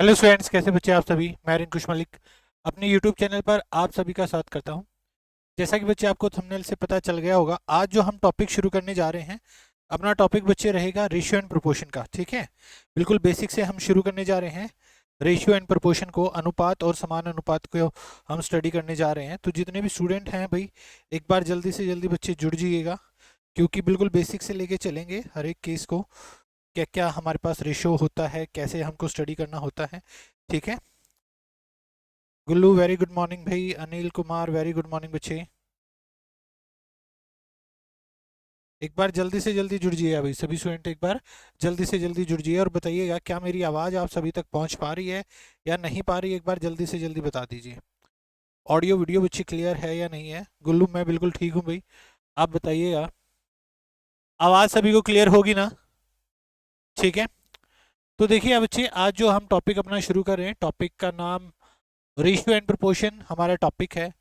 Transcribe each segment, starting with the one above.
Hello students, कैसे बच्चे आप सभी। मैं रिंकुश मलिक अपने यूट्यूब चैनल पर आप सभी का स्वागत करता हूं। जैसा कि बच्चे आपको थंबनेल से पता चल गया होगा, आज जो हम टॉपिक शुरू करने जा रहे हैं, अपना टॉपिक बच्चे रहेगा रेशियो एंड प्रोपोर्शन का। ठीक है, बिल्कुल बेसिक से हम शुरू करने जा रहे हैं। रेशियो एंड प्रोपोर्शन को, अनुपात और समान अनुपात को हम स्टडी करने जा रहे हैं। तो जितने भी स्टूडेंट हैं भाई, एक बार जल्दी से जल्दी बच्चे जुड़ जाइएगा, क्योंकि बिल्कुल बेसिक से लेके चलेंगे हर एक केस को। क्या क्या हमारे पास रेशियो होता है, कैसे हमको स्टडी करना होता है। ठीक है, गुल्लू वेरी गुड मॉर्निंग भाई। Anil Kumar very good morning बच्चे। एक बार जल्दी से जल्दी जुड़ जाइए भाई सभी स्टूडेंट, एक बार जल्दी से जल्दी जुड़ जाइए और बताइएगा क्या मेरी आवाज़ आप सभी तक पहुंच पा रही है या नहीं पा रही है। एक बार जल्दी से जल्दी बता दीजिए। ऑडियो वीडियो बच्चे क्लियर है या नहीं है। गुल्लू मैं बिल्कुल ठीक हूँ भाई, आप बताइएगा। आवाज़ सभी को क्लियर होगी ना? ठीक है, तो देखिए अब बच्चे, आज जो हम टॉपिक अपना शुरू कर रहे हैं, टॉपिक का नाम रेशियो एंड प्रोपोर्शन हमारा टॉपिक है।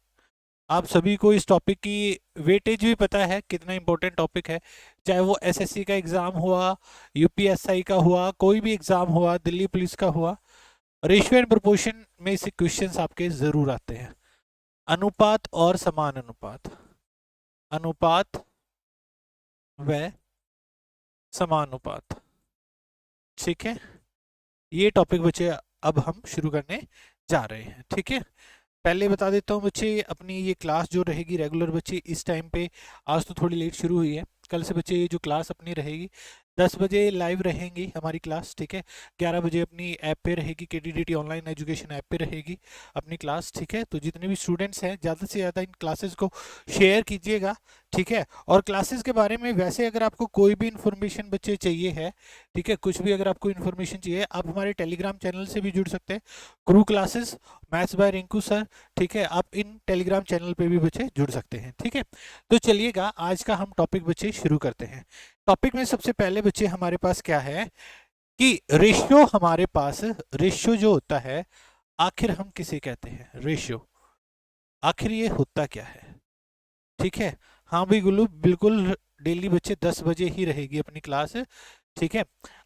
आप सभी को इस टॉपिक की वेटेज भी पता है, कितना इंपॉर्टेंट टॉपिक है। चाहे वो एसएससी का एग्ज़ाम हुआ, यूपीएसआई का हुआ, कोई भी एग्ज़ाम हुआ, दिल्ली पुलिस का हुआ, रेशियो एंड प्रोपोर्शन में से क्वेश्चंस आपके ज़रूर आते हैं। अनुपात और समान अनुपात, अनुपात व समानुपात। ठीक है, ये टॉपिक बच्चे अब हम शुरू करने जा रहे हैं। ठीक है, पहले बता देता हूँ बच्चे, अपनी ये क्लास जो रहेगी रेगुलर बच्चे इस टाइम पे, आज तो थोड़ी लेट शुरू हुई है, कल से बच्चे ये जो क्लास अपनी रहेगी 10 बजे लाइव रहेंगी हमारी क्लास। ठीक है, 11 बजे अपनी ऐप पे रहेगी, केटीडीटी ऑनलाइन एजुकेशन ऐप पे रहेगी अपनी क्लास। ठीक है, तो जितने भी स्टूडेंट्स हैं ज़्यादा से ज़्यादा इन क्लासेस को शेयर कीजिएगा। ठीक है, और क्लासेस के बारे में वैसे अगर आपको कोई भी इन्फॉर्मेशन बच्चे चाहिए है, ठीक है, कुछ भी अगर आपको इन्फॉर्मेशन चाहिए, आप हमारे टेलीग्राम चैनल से भी जुड़ सकते हैं। Crew classes maths by Rinku sir. ठीक है, आप इन टेलीग्राम चैनल पे भी बच्चे जुड़ सकते हैं। ठीक है, तो चलिएगा आज का हम टॉपिक बच्चे शुरू करते हैं। टॉपिक में सबसे पहले बच्चे हमारे पास क्या है कि रेशियो, हमारे पास रेशियो जो होता है, आखिर हम किसे कहते हैं रेशियो, आखिर ये होता क्या है। ठीक है, हाँ भाई गुल्लू, बिल्कुल डेली बच्चे 10 बजे ही रहेगी अपनी क्लास। ठीक है,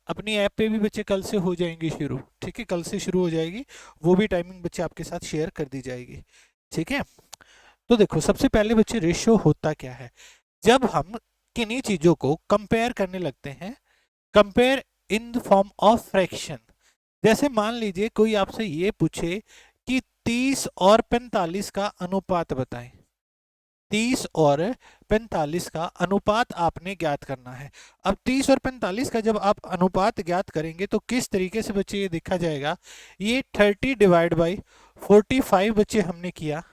अपनी ऐप पे भी बच्चे कल से हो जाएंगे शुरू। ठीक है, कल से शुरू हो जाएगी, वो भी टाइमिंग बच्चे आपके साथ शेयर कर दी जाएगी। ठीक है, तो देखो सबसे पहले बच्चे रेशियो होता क्या है। जब हम किन्हीं चीज़ों को कंपेयर करने लगते हैं, compare in the form of fraction. जैसे मान लीजिए कोई आपसे ये पूछे कि 30 और 45 का अनुपात बताएं। 30 और 45 का अनुपात आपने ज्ञात करना है। अब 30 और 45 का जब आप अनुपात ज्ञात करेंगे तो किस तरीके से बच्चे ये देखा जाएगा, ये 30 डिवाइड बाई 45 बच्चे हमने किया।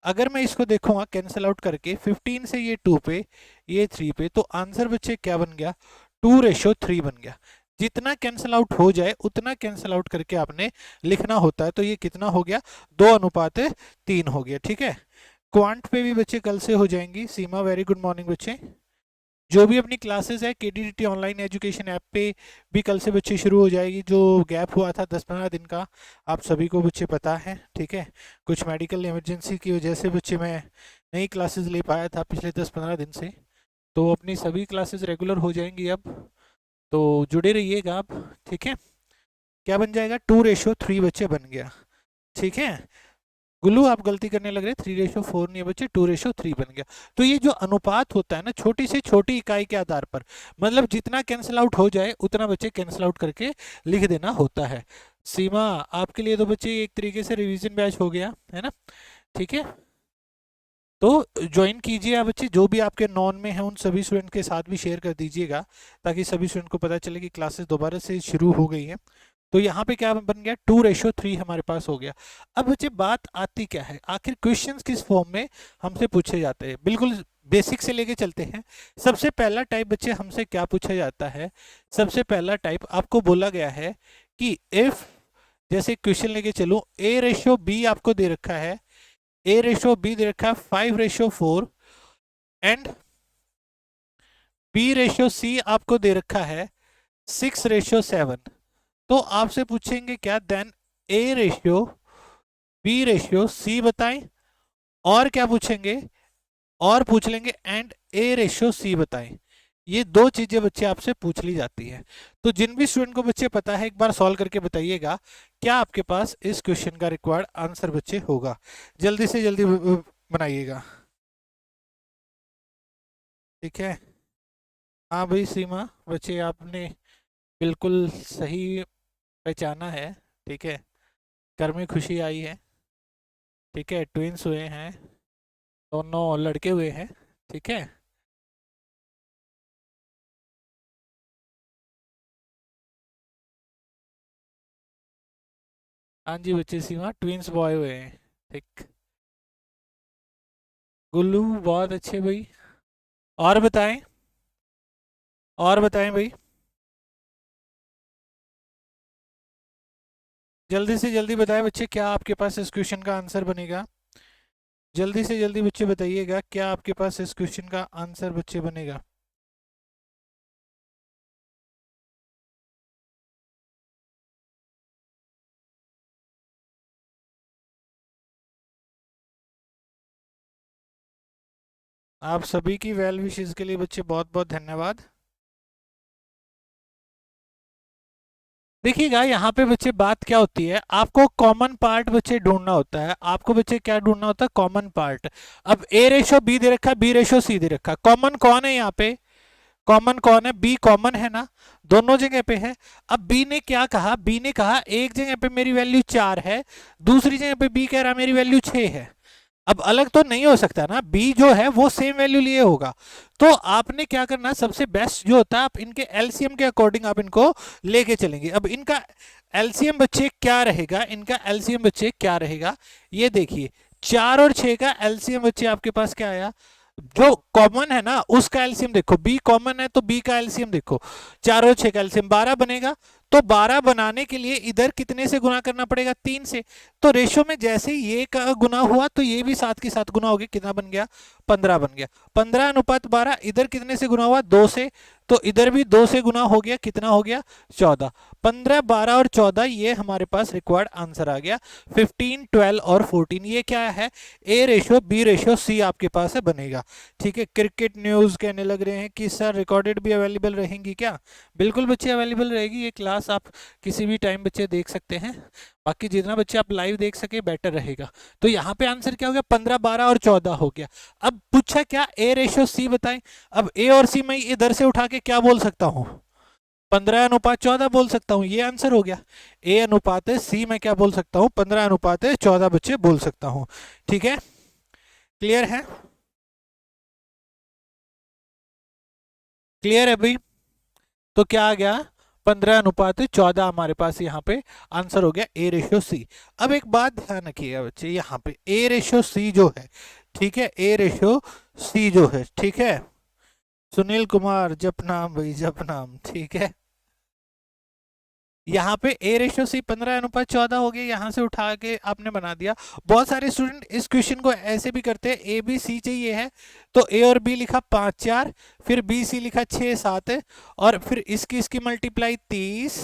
अगर मैं इसको देखूंगा कैंसिल आउट करके, 15 से ये 2 पे, ये 3 पे, तो आंसर बच्चे क्या बन गया, 2:3 बन गया। जितना कैंसिल आउट हो जाए उतना कैंसिल आउट करके आपने लिखना होता है। तो ये कितना हो गया, 2:3 हो गया। ठीक है, क्वांट पे भी बच्चे कल से हो जाएंगी। सीमा वेरी गुड मॉर्निंग बच्चे। जो भी अपनी क्लासेस है केडीडीटी ऑनलाइन एजुकेशन ऐप पे भी कल से बच्चे शुरू हो जाएगी। जो गैप हुआ था 10-15 दिन का, आप सभी को बच्चे पता है। ठीक है, कुछ मेडिकल इमरजेंसी की वजह से बच्चे मैं नई क्लासेस ले पाया था पिछले 10-15 दिन से। तो अपनी सभी क्लासेस रेगुलर हो जाएंगी अब, तो जुड़े रहिएगा आप। ठीक है, क्या बन जाएगा, 2:3 बच्चे बन गया। ठीक है, गुल्लू आप गलती करने लग रहे, 3:4 नहीं है बच्चे, 2:3 बन गया। तो ये जो अनुपात होता है ना, छोटी से छोटी इकाई के आधार पर, मतलब जितना कैंसिल आउट हो जाए उतना बच्चे कैंसिल आउट करके लिख देना होता है। सीमा, आपके लिए तो बच्चे एक तरीके से रिवीजन बैच हो गया है ना। ठीक है, तो ज्वाइन कीजिए आप बच्चे, जो भी आपके नॉन में है उन सभी स्टूडेंट के साथ भी शेयर कर दीजिएगा, ताकि सभी स्टूडेंट को पता चले कि क्लासेस दोबारा से शुरू हो गई हैं। तो यहाँ पे क्या बन गया, 2:3 हमारे पास हो गया। अब बच्चे बात आती क्या है, आखिर क्वेश्चंस किस फॉर्म में हमसे पूछे जाते हैं। बिल्कुल बेसिक से लेके चलते हैं। सबसे पहला टाइप बच्चे हमसे क्या पूछा जाता है, सबसे पहला टाइप आपको बोला गया है कि इफ, जैसे क्वेश्चन लेके चलो, A/B आपको दे रखा है, A/B दे रखा है 5:4 एंड B/C आपको दे रखा है 6:7। तो आपसे पूछेंगे क्या, देन A/B/C बताएं, और क्या पूछेंगे, और पूछ लेंगे एंड A/C बताएं। ये दो चीजें बच्चे आपसे पूछ ली जाती है। तो जिन भी स्टूडेंट को बच्चे पता है एक बार सॉल्व करके बताइएगा क्या आपके पास इस क्वेश्चन का रिक्वायर्ड आंसर बच्चे होगा। जल्दी से जल्दी बनाइएगा। ठीक है। हाँ भाई सीमा बच्चे आपने बिल्कुल सही पहचाना है। ठीक है। घर में खुशी आई है। ठीक है। ट्विंस हुए हैं, दोनों लड़के हुए हैं। ठीक है। हाँ जी बच्चे सीमा ट्विंस बॉय हुए हैं। ठीक। गुल्लू बहुत अच्छे भाई। और बताएं, और बताएं भाई। जल्दी से जल्दी बताएं बच्चे क्या आपके पास इस क्वेश्चन का आंसर बनेगा। जल्दी से जल्दी बच्चे बताइएगा क्या आपके पास इस क्वेश्चन का आंसर बच्चे बनेगा। आप सभी की वेल विशेस के लिए बच्चे बहुत बहुत धन्यवाद। देखिएगा यहाँ पे बच्चे बात क्या होती है, आपको कॉमन पार्ट बच्चे ढूंढना होता है। आपको बच्चे क्या ढूंढना होता है, कॉमन पार्ट। अब ए रेशो बी दे रखा है, बी रेशो सी दे रखा है, कॉमन कौन है यहाँ पे, कॉमन कौन है, बी कॉमन है ना, दोनों जगह पे है। अब बी ने क्या कहा, बी ने कहा एक जगह पे मेरी वैल्यू 4 है, दूसरी जगह पे बी कह रहा मेरी वैल्यू 6 है। अब अलग तो नहीं हो सकता ना, बी जो है वो सेम वैल्यू लिए होगा। तो आपने क्या करना, सबसे बेस्ट जो होता है आप इनके एलसीएम के अकॉर्डिंग आप इनको लेके चलेंगे। अब इनका एलसीएम बच्चे क्या रहेगा, इनका एलसीएम बच्चे क्या रहेगा, ये देखिए 4 और 6 का एलसीएम बच्चे आपके पास क्या आया, जो कॉमन है ना उसका एलसीएम देखो, बी कॉमन है तो बी का एलसीएम देखो, 4 और 6 का एलसीएम 12 बनेगा। तो 12 बनाने के लिए इधर कितने से गुना करना पड़ेगा, 3 से। तो रेशो में जैसे ये का गुना हुआ तो ये भी साथ के साथ गुना हो गया, कितना बन गया, 15 बन गया। 15 अनुपात 12, इधर कितने से गुना हुआ, 2 से, तो इधर भी 2 से गुना हो गया, कितना हो गया, 14। 15, 12 और 14 ये हमारे पास रिक्वायर्ड आंसर आ गया। 15, 12 और 14 ये क्या है, ए रेशो बी रेशो सी आपके पास है बनेगा। ठीक है। क्रिकेट न्यूज़ कहने लग रहे हैं कि सर रिकॉर्डेड भी अवेलेबल रहेंगी क्या। बिल्कुल बच्चे अवेलेबल रहेगी ये क्लास, आप किसी भी टाइम बच्चे देख सकते हैं। बाकी जितना बच्चे आप लाइव देख सके बेटर रहेगा। तो यहाँ पे आंसर क्या हो गया, 15, 12 और 14 हो गया। अब पूछा क्या, ए रेशो सी बताएं। अब ए और सी मैं इधर से उठा के क्या बोल सकता हूँ, 15 अनुपात 14 बोल सकता हूँ, ये आंसर हो गया। ए अनुपात सी मैं क्या बोल सकता हूँ, 15 अनुपात 14 बच्चे बोल सकता हूँ। ठीक है, क्लियर है, क्लियर है भाई। तो क्या आ गया, 15 अनुपात 14 हमारे पास यहाँ पे आंसर हो गया, ए रेशियो सी। अब एक बात ध्यान रखिएगा बच्चे, यहाँ पे ए रेशियो सी जो है, ठीक है, ए रेशियो सी जो है, ठीक है, सुनील कुमार जपनाम भाई जपनाम, ठीक है। यहाँ पे ए रेशियो सी 15 अनुपात 14 हो गया, यहाँ से उठा के आपने बना दिया। बहुत सारे स्टूडेंट इस क्वेश्चन को ऐसे भी करते हैं, ए बी सी चाहिए है तो ए और बी लिखा 5 4, फिर बी सी लिखा 6 7, और फिर इसकी मल्टीप्लाई 30,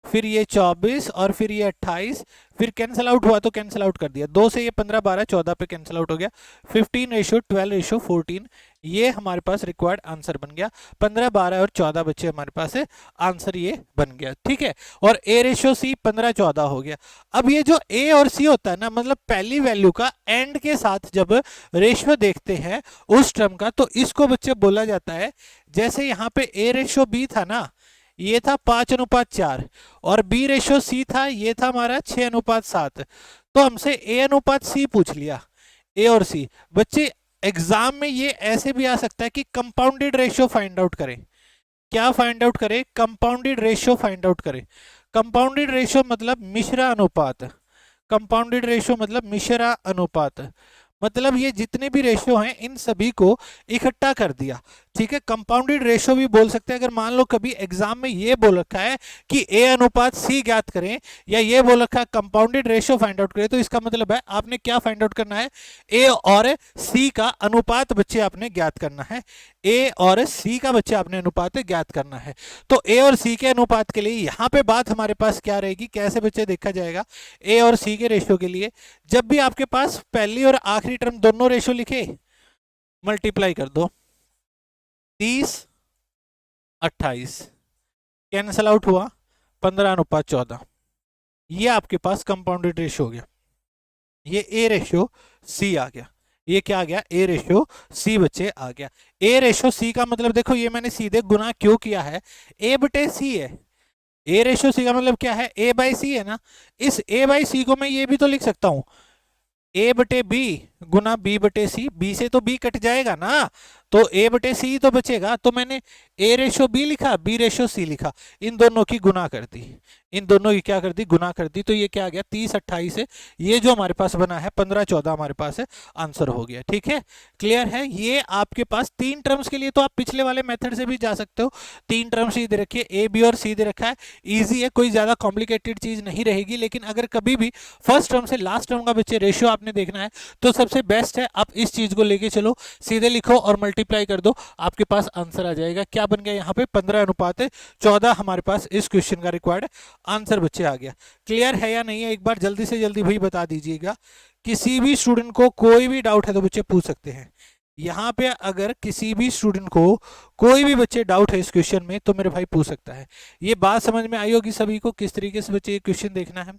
फिर ये 24 और फिर ये 28, फिर कैंसिल आउट हुआ तो कैंसिल आउट कर दिया, 2 से ये 15 12 14 पे कैंसिल आउट हो गया, 15 रेशो 12 रेशो 14, ये हमारे पास रिक्वायर्ड आंसर बन गया। 15 12 और 14 बच्चे हमारे पास है, आंसर ये बन गया। ठीक है, और ए रेशो सी 15 14 हो गया। अब ये जो ए और सी होता है ना, मतलब पहली वैल्यू का एंड के साथ जब रेशियो देखते हैं उस टर्म का, तो इसको बच्चे बोला जाता है, जैसे यहाँ पे ए रेशो बी था ना, ये था 5 अनुपात 4, और बी रेशो सी था, ये था हमारा 6 अनुपात 7। तो हमसे ए अनुपात सी पूछ लिया, ए और सी। बच्चे एग्जाम में ये ऐसे भी आ सकता है कि कंपाउंडेड रेशियो फाइंड आउट करें। क्या फाइंड आउट करें, कंपाउंडेड रेशियो फाइंड आउट करें। कंपाउंडेड रेशियो मतलब मिश्रा अनुपात, कंपाउंडेड रेशियो मतलब मिश्रा अनुपात, मतलब ये जितने भी रेशियो हैं इन सभी को इकट्ठा कर दिया। ठीक है, कंपाउंडेड रेशियो भी बोल सकते हैं। अगर मान लो कभी एग्जाम में ये बोल रखा है कि ए अनुपात सी ज्ञात करें, या ये बोल रखा है कंपाउंडेड रेशियो फाइंड आउट करें, तो इसका मतलब है आपने क्या फाइंड आउट करना है, ए और सी का अनुपात बच्चे आपने ज्ञात करना है, ए और सी का बच्चे आपने अनुपात ज्ञात करना है। तो ए और सी के अनुपात के लिए यहाँ पे बात हमारे पास क्या रहेगी, कैसे बच्चे देखा जाएगा ए और सी के रेशियो के लिए, जब भी आपके पास पहली और आखिरी टर्म दोनों रेशियो लिखे, मल्टीप्लाई कर दो, 30 28, कैंसल आउट हुआ 15:14। ये आपके पास कंपाउंडेड रेशियो हो गया, ये ए रेशियो सी आ गया। ये क्या आ गया? ए रेशियो सी बच्चे आ गया। ए रेशियो सी का मतलब देखो, ये मैंने सीधे गुना क्यों किया है, ए बटे सी है। ए रेशियो सी का मतलब क्या है? ए बाई सी है ना। इस ए बाई सी को मैं ये भी तो लिख सकता हूं, ए बटे बी गुना बी बटे सी। बी से तो बी कट जाएगा ना, तो ए बटे सी तो बचेगा। तो मैंने ए रेशो बी लिखा, बी रेशो सी लिखा, इन दोनों की गुना कर दी, इन दोनों की क्या कर दी? गुना कर दी। तो ये क्या आ गया? 30 28 है, ये जो हमारे पास बना है 15 14 हमारे पास है, आंसर हो गया। ठीक है, क्लियर है? ये आपके पास तीन टर्म्स के लिए तो आप पिछले वाले मेथड से भी जा सकते हो। तीन टर्म्स ही दे रखी है, ए बी और सी दे रखा है, ईजी है, कोई ज्यादा कॉम्प्लिकेटेड चीज नहीं रहेगी। लेकिन अगर कभी भी फर्स्ट टर्म से लास्ट टर्म का बच्चे रेशियो आपने देखना है तो सबसे बेस्ट है आप इस चीज को लेके चलो, सीधे लिखो और मल्टीप्लाई कर दो, आपके पास आंसर आ जाएगा। क्या बन गया यहाँ पे? 15:14 हमारे पास इस क्वेश्चन का रिक्वायर्ड आंसर बच्चे आ गया। क्लियर है या नहीं है? एक बार जल्दी से जल्दी भाई बता दीजिएगा। किसी भी स्टूडेंट को कोई भी डाउट है तो बच्चे पूछ सकते हैं। यहाँ पे अगर किसी भी स्टूडेंट को कोई भी बच्चे डाउट है इस क्वेश्चन में तो मेरे भाई पूछ सकता है। ये बात समझ में आई होगी सभी को, किस तरीके से बच्चे ये क्वेश्चन देखना है।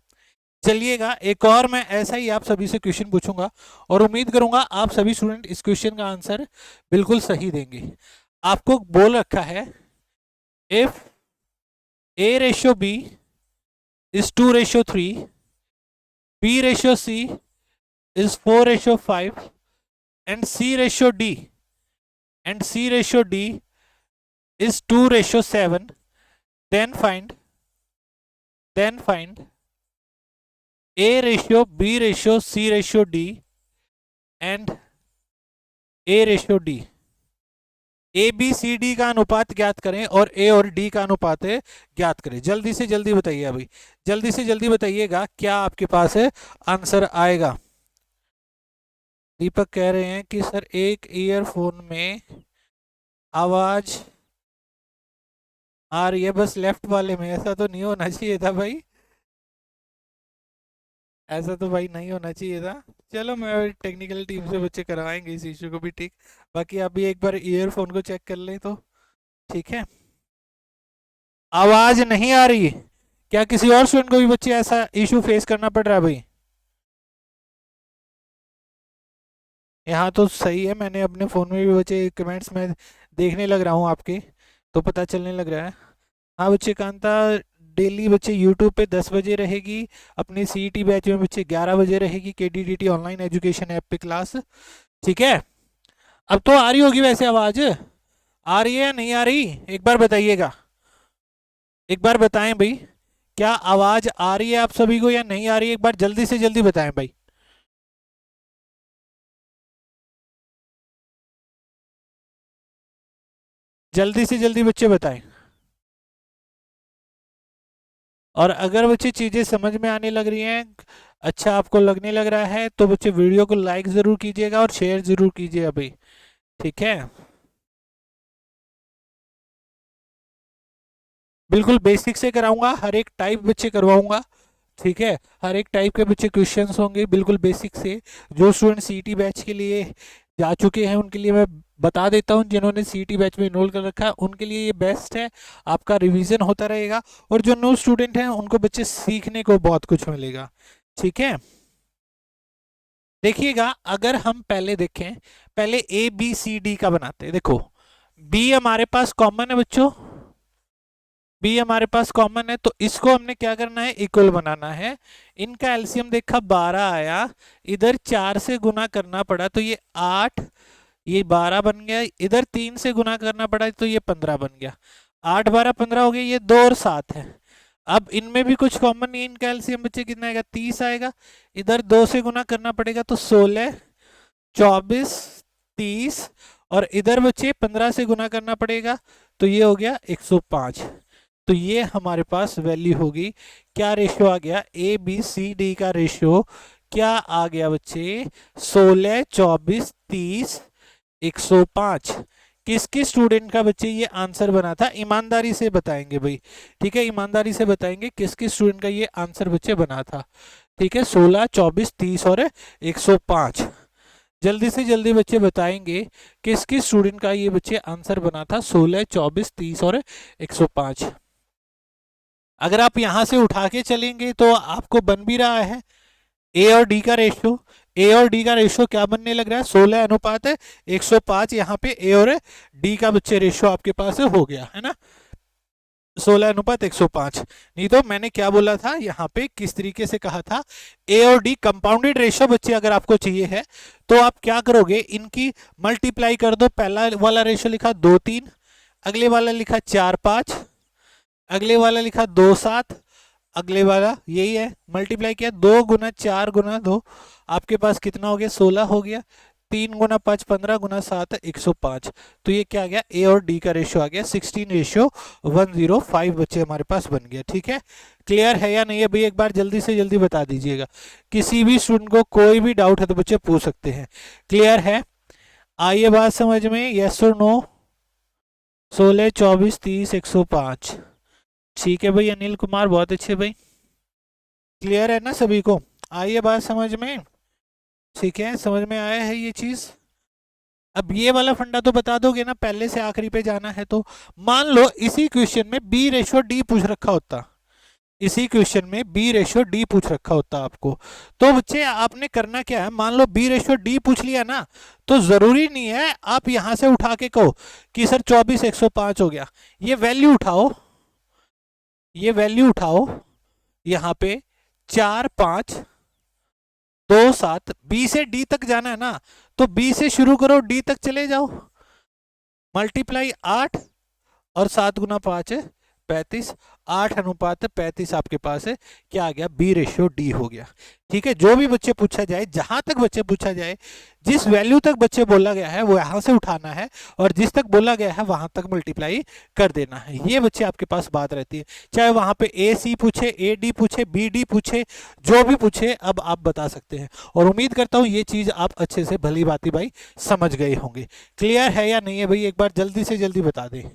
चलिएगा, एक और मैं ऐसा ही आप सभी से क्वेश्चन पूछूंगा और उम्मीद करूंगा आप सभी स्टूडेंट इस क्वेश्चन का आंसर बिल्कुल सही देंगे। आपको बोल रखा है, if A ratio B is 2:3, B ratio C is 4:5 and C ratio D is 2:7, then find A ratio, B ratio, C ratio D and A ratio D। A B C D का अनुपात ज्ञात करें और ए और D का अनुपात ज्ञात करें। जल्दी से जल्दी बताइए अभी, जल्दी से जल्दी बताइएगा क्या आपके पास आंसर आएगा। दीपक कह रहे हैं कि सर एक ईयरफोन में आवाज आ रही है बस लेफ्ट वाले में, ऐसा तो नहीं होना चाहिए था भाई, ऐसा तो भाई नहीं होना चाहिए था। चलो मैं टेक्निकल टीम से बच्चे करवाएंगे इस इशू को भी ठीक। बाकी आप भी एक बार ईयरफोन को चेक कर लें तो ठीक है। आवाज नहीं आ रही, क्या किसी और स्टूडेंट को भी बच्चे ऐसा इशू फेस करना पड़ रहा है भाई? यहाँ तो सही है, मैंने अपने फ़ोन में भी बच्चे कमेंट्स में देखने लग रहा हूँ आपके, तो पता चलने लग रहा है। हाँ बच्चे, कांता डेली बच्चे यूट्यूब पे 10 बजे रहेगी, अपनी सीईटी बैच में बच्चे 11 बजे रहेगी, केडीडीटी ऑनलाइन एजुकेशन ऐप पे क्लास। ठीक है, अब तो आ रही होगी वैसे आवाज़, आ रही है या नहीं आ रही? एक बार बताइएगा, एक बार बताएं भाई, क्या आवाज़ आ रही है आप सभी को या नहीं आ रही है? एक बार जल्दी से जल्दी बताएं भाई। जल्दी से जल्दी बच्चे बताएं। और अगर बच्चे चीज़ें समझ में आने लग रही हैं, अच्छा आपको लगने लग रहा है, तो बच्चे वीडियो को लाइक ज़रूर कीजिएगा और शेयर ज़रूर कीजिएगा भाई। ठीक है, बिल्कुल बेसिक से कराऊंगा, हर एक टाइप बच्चे करवाऊंगा। ठीक है, हर एक टाइप के बच्चे क्वेश्चंस होंगे बिल्कुल बेसिक से। जो स्टूडेंट सीईटी बैच के लिए जा चुके हैं उनके लिए मैं बता देता हूं, जिन्होंने सीईटी बैच में इनरोल कर रखा है उनके लिए ये बेस्ट है, आपका रिवीजन होता रहेगा। और जो न्यू स्टूडेंट हैं उनको बच्चे सीखने को बहुत कुछ मिलेगा। ठीक है, देखिएगा, अगर हम पहले देखें, पहले ए बी सी डी का बनाते हैं। देखो बी हमारे पास कॉमन है बच्चों, बी हमारे पास कॉमन है, तो इसको हमने क्या करना है? इक्वल बनाना है। इनका एलसीएम देखा 12 आया, इधर 4 से गुना करना पड़ा तो ये 8, ये 12 बन गया, इधर 3 से गुना करना पड़ा तो ये 15 बन गया। 8 12 15 हो गया, ये 2 और 7 है। अब इनमें भी कुछ कॉमन नहीं, इनका एलसीएम बच्चे कितना आएगा? 30 आएगा। इधर 2 से गुना करना पड़ेगा तो 16 24 30, और इधर बच्चे 15 से गुना करना पड़ेगा तो ये हो गया 105। तो ये हमारे पास वैल्यू होगी, क्या रेशियो आ गया? ए बी सी डी का रेशियो क्या आ गया बच्चे? 16 24 30 105। किस किस स्टूडेंट का बच्चे ये आंसर बना था? ईमानदारी से बताएंगे भाई। ठीक है, ईमानदारी से बताएंगे किस किस स्टूडेंट का ये आंसर बच्चे बना था। ठीक है, 16 24 30 और 105। जल्दी से जल्दी बच्चे बताएंगे किस किस स्टूडेंट का ये बच्चे आंसर बना था 16, 24, 30 और 105। अगर आप यहां से उठा के चलेंगे तो आपको बन भी रहा है ए और डी का रेशियो। ए और डी का रेशियो क्या बनने लग रहा है, 16 अनुपात है 105। यहाँ पे ए और डी का बच्चे रेशियो आपके पास हो गया है ना, 16 अनुपात 105। नहीं तो मैंने क्या बोला था यहाँ पे, किस तरीके से कहा था, ए और डी कंपाउंडेड रेशियो बच्चे अगर आपको चाहिए है तो आप क्या करोगे, इनकी मल्टीप्लाई कर दो। पहला वाला रेशियो लिखा 2, 3, अगले वाला लिखा 4, 5, अगले वाला लिखा 2, 7, अगले वाला यही है, मल्टीप्लाई किया 2 गुना 4 गुना 2, आपके पास कितना हो गया, 16 हो गया। 3 गुना 5 15 गुना 7 105। तो ये क्या आ गया, ए और डी का रेशियो आ गया 16:105 बच्चे हमारे पास बन गया। ठीक है, क्लियर है या नहीं है भाई, एक बार जल्दी से जल्दी बता दीजिएगा। किसी भी स्टूडेंट को कोई भी डाउट है तो बच्चे पूछ सकते हैं। क्लियर है, आइए बात समझ में, यस और नो। 16, 24, 30, 105। ठीक है भाई अनिल कुमार, बहुत अच्छे भाई, क्लियर है ना सभी को, आइए बात समझ में। ठीक है, समझ में आया है ये चीज। अब ये वाला फंडा तो बता दोगे ना, पहले से आखिरी पे जाना है तो। मान लो इसी क्वेश्चन में बी रेशो डी पूछ रखा होता, इसी क्वेश्चन में बी रेशो डी पूछ रखा होता आपको, तो बच्चे आपने करना क्या है, मान लो बी रेशो डी पूछ लिया ना, तो जरूरी नहीं है आप यहां से उठा के कहो कि सर 24 105 हो गया। ये वैल्यू उठाओ, ये वैल्यू उठाओ, यहाँ पे 4, 5, 2, 7, बी से डी तक जाना है ना, तो बी से शुरू करो डी तक चले जाओ, मल्टीप्लाई 8 और 7 गुना 5 है 35, 8 अनुपात 35 आपके पास है, क्या आ गया, बी रेशियो डी हो गया। ठीक है, जो भी बच्चे पूछा जाए, जहां तक बच्चे पूछा जाए, जिस वैल्यू तक बच्चे बोला गया है वो यहां से उठाना है, और जिस तक बोला गया है वहां तक मल्टीप्लाई कर देना है। ये बच्चे आपके पास बात रहती है, चाहे वहां पे ए सी पूछे, ए डी पूछे, बी डी पूछे, जो भी पूछे अब आप बता सकते हैं। और उम्मीद करता हूं ये चीज आप अच्छे से भली बाती भाई समझ गए होंगे। क्लियर है या नहीं है भाई, एक बार जल्दी से जल्दी बता दें,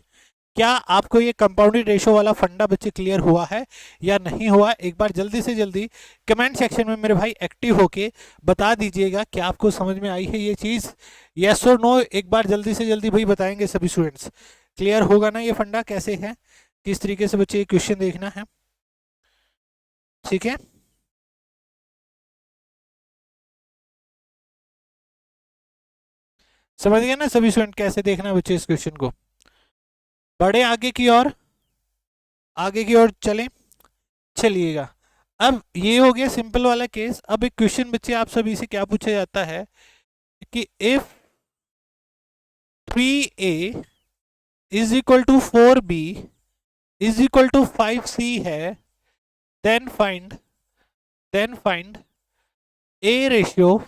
क्या आपको ये कंपाउंडेड रेशो वाला फंडा बच्चे क्लियर हुआ है या नहीं हुआ, एक बार जल्दी से जल्दी कमेंट सेक्शन में मेरे भाई एक्टिव होके बता दीजिएगा, क्या आपको समझ में आई है ये चीज, यस और नो, एक बार जल्दी से जल्दी भाई बताएंगे सभी स्टूडेंट्स। क्लियर होगा ना ये फंडा कैसे है, किस तरीके से बच्चे ये क्वेश्चन देखना है। ठीक है, समझ गए ना सभी स्टूडेंट कैसे देखना है बच्चे इस क्वेश्चन को। बढ़े आगे की ओर, आगे की ओर चलें, चलिएगा। अब ये हो गया सिंपल वाला केस। अब एक क्वेश्चन बच्चे आप सभी से क्या पूछा जाता है कि if 3a is equal to 4b is equal to 5c है, then find a ratio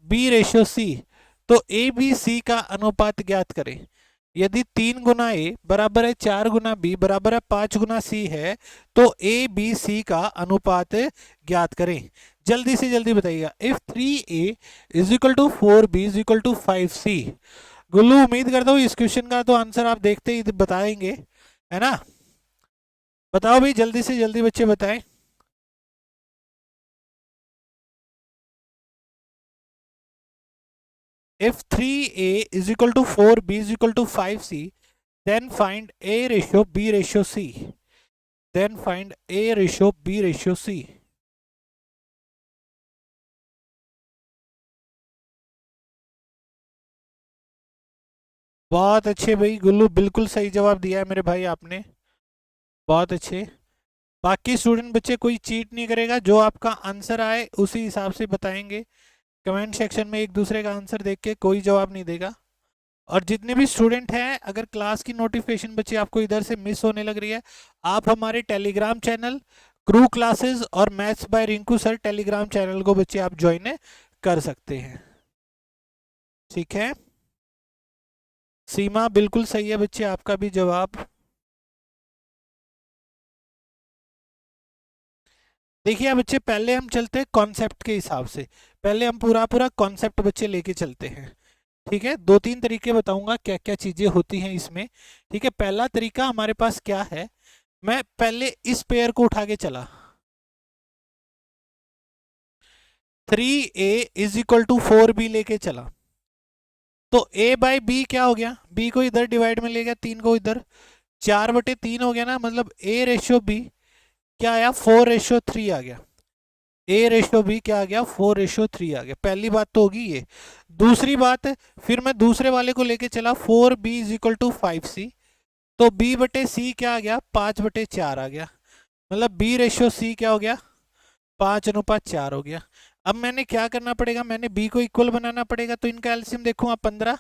b ratio c। तो a b c का अनुपात ज्ञात करें। यदि 3 गुना ए बराबर है 4 गुना बी बराबर है 5 गुना सी है, तो ए बी सी का अनुपात ज्ञात करें। जल्दी से जल्दी बताइएगा, if 3a is equal to 4b is equal to 5c। Gullu उम्मीद करता हूँ इस क्वेश्चन का तो आंसर आप देखते ही बताएंगे, है ना, बताओ भाई जल्दी से जल्दी बच्चे बताएं। If 3a is equal to 4b is equal to 5c, then find a ratio b ratio c, then find a ratio b ratio c। बहुत अच्छे भाई गुल्लू, बिल्कुल सही जवाब दिया है मेरे भाई आपने, बहुत अच्छे। बाकी स्टूडेंट बच्चे कोई चीट नहीं करेगा, जो आपका आंसर आए उसी हिसाब से बताएंगे। कमेंट सेक्शन में एक दूसरे का आंसर देख के कोई जवाब नहीं देगा। और जितने भी स्टूडेंट हैं, अगर क्लास की नोटिफिकेशन बच्चे आपको इधर से मिस होने लग रही है, आप हमारे टेलीग्राम चैनल क्रू क्लासेस और maths by Rinku sir Telegram channel को बच्चे आप ज्वाइन कर सकते हैं। ठीक है, सीमा बिल्कुल सही है बच्चे आपका भी जवाब। देखिए बच्चे, पहले हम चलते हैं कॉन्सेप्ट के हिसाब से, पहले हम पूरा पूरा कॉन्सेप्ट बच्चे लेके चलते हैं। ठीक है, 2-3 तरीके बताऊंगा क्या क्या चीजें होती हैं इसमें। ठीक है, पहला तरीका हमारे पास क्या है, मैं पहले इस पेयर को उठा के चला, 3a = 4b लेके चला, तो a बाई बी क्या हो गया, b को इधर डिवाइड में ले गया, 3 को इधर, 4/3 हो गया ना, मतलब a/b क्या आया, 4/3 आ गया। a/b क्या आ गया, 4/3 आ गया। पहली बात तो होगी ये। दूसरी बात, फिर मैं दूसरे वाले को लेके चला, 4b = 5c, तो b/c क्या आ गया, 5/4 आ गया, मतलब b/c क्या हो गया, 5:4 हो गया। अब मैंने क्या करना पड़ेगा, मैंने b को इक्वल बनाना पड़ेगा, तो इनका एलसीएम देखूंगा 15,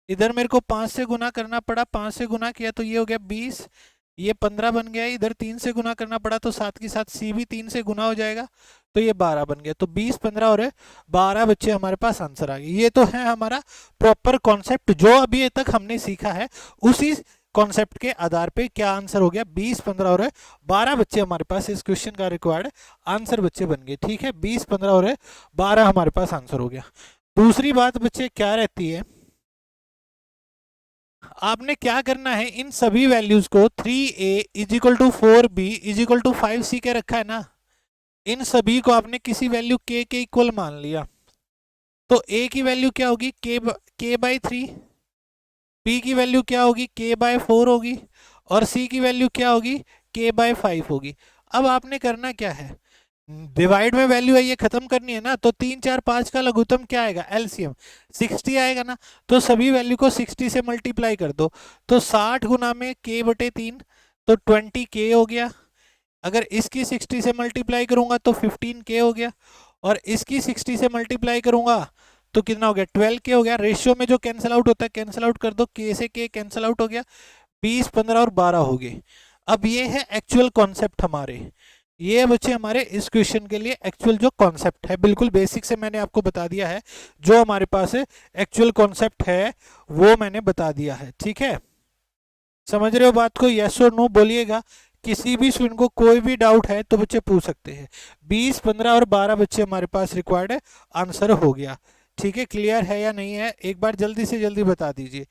इधर मेरे को 5 से गुना करना पड़ा, 5 से गुना किया तो ये हो गया 20, ये 15 बन गया, इधर 3 से गुना करना पड़ा तो साथ के साथ c भी 3 से गुना हो जाएगा, तो ये 12 बन गया। तो 20, 15 और 12 बच्चे हमारे पास आंसर आ गए। ये तो है हमारा प्रॉपर कॉन्सेप्ट जो अभी तक हमने सीखा है, उसी कॉन्सेप्ट के आधार पे क्या आंसर हो गया, 20, 15 और 12 बच्चे हमारे पास इस क्वेश्चन का रिक्वायर्ड आंसर बच्चे बन गए। ठीक है, 20, 15 और 12 हमारे पास आंसर हो गया। दूसरी बात बच्चे क्या रहती है, आपने क्या करना है, इन सभी वैल्यूज को 3a = 4b = 5c के रखा है ना, इन सभी को आपने किसी वैल्यू k के इक्वल मान लिया, तो a की वैल्यू क्या होगी, k/3, b की वैल्यू क्या होगी, k/4 होगी, और c की वैल्यू क्या होगी, k/5 होगी। अब आपने करना क्या है, डिवाइड में वैल्यू है ये खत्म करनी है ना, तो 3, 4, 5 का लघुत्तम क्या आएगा, एलसीएम 60 आएगा ना, तो सभी वैल्यू को 60 से मल्टीप्लाई कर दो, तो 60 गुना में k/3, तो 20k हो गया। अगर इसकी 60 से मल्टीप्लाई करूंगा तो 15k हो गया, और इसकी 60 से मल्टीप्लाई करूंगा तो कितना हो गया, 12k हो गया। रेशियो में जो कैंसिल आउट होता है कैंसिल आउट कर दो, k से k कैंसिल आउट हो गया, 20, 15 और 12 हो गए। अब ये है एक्चुअल कॉन्सेप्ट हमारे, ये बच्चे हमारे इस क्वेश्चन के लिए एक्चुअल जो कॉन्सेप्ट है, बिल्कुल बेसिक से मैंने आपको बता दिया है, जो हमारे पास एक्चुअल कॉन्सेप्ट है वो मैंने बता दिया है। ठीक है, समझ रहे हो बात को, यस और नो बोलिएगा। किसी भी स्टूडेंट को कोई भी डाउट है तो बच्चे पूछ सकते हैं। 20, 15 और 12 बच्चे हमारे पास रिक्वायर्ड है, आंसर हो गया। ठीक है, क्लियर है या नहीं है, एक बार जल्दी से जल्दी बता दीजिए।